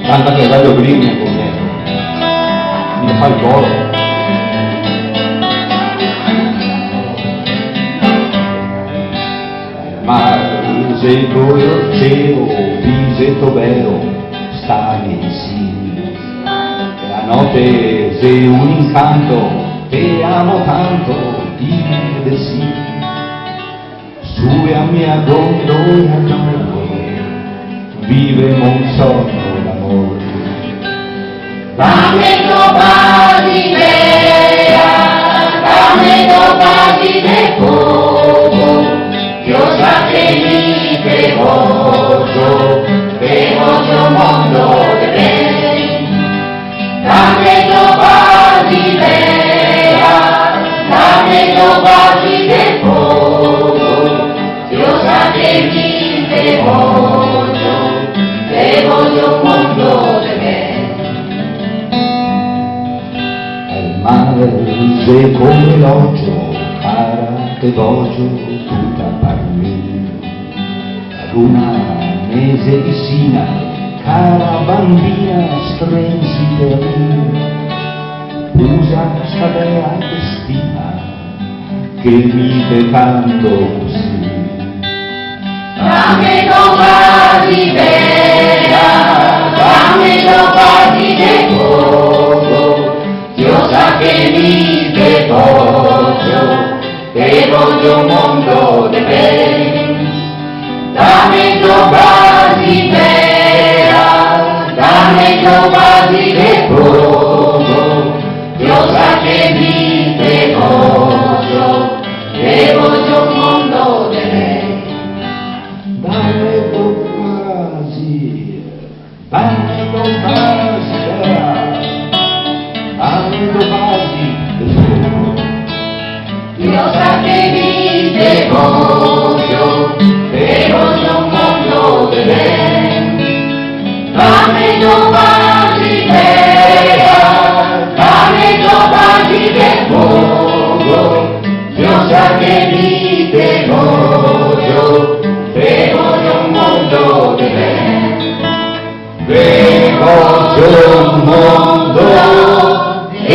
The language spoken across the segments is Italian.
Canta che voglio briglia con me, mi fa il coro. Pisetto io cielo, pisetto vero, stai sì. La notte sei un incanto, te amo tanto, dime sì. Su a mia gondola d'amore, vivemo un sogno d'amore. Dammi tua idea, dammi tua idea poco, io sa che mi devoto un mondo di me. Dammi tua idea, dammi tua idea poco, io sa che mi devoto un mondo di me. Mare sei come l'oggio, cara te voglio tutta per me. La luna mese di Sina, cara bambina strensi per me. Usa sta bella destina che mi te canto così. Dammi tua idea, dammi tua idea poco, io sa che mi devoto un mondo di me. Dammi tua idea, dammi tua idea poco, io sa che mi devoto un mondo di me. Dammi tua idea, dammi tua Io sa che mi devoto un mondo di me. Dammi tua idea, dammi tua idea poco, io sa che mi devoto un mondo di me. Devoto un mondo di me.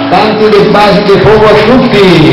Tanti le basi che pongo a tutti.